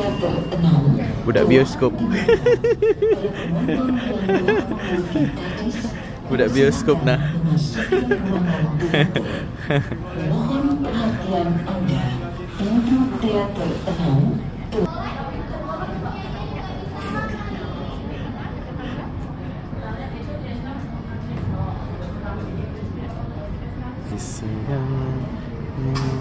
teater 6. Budak bioskop. Budak bioskop nah. Mohon perhatian Anda untuk teater 6. Siang. Mimpi.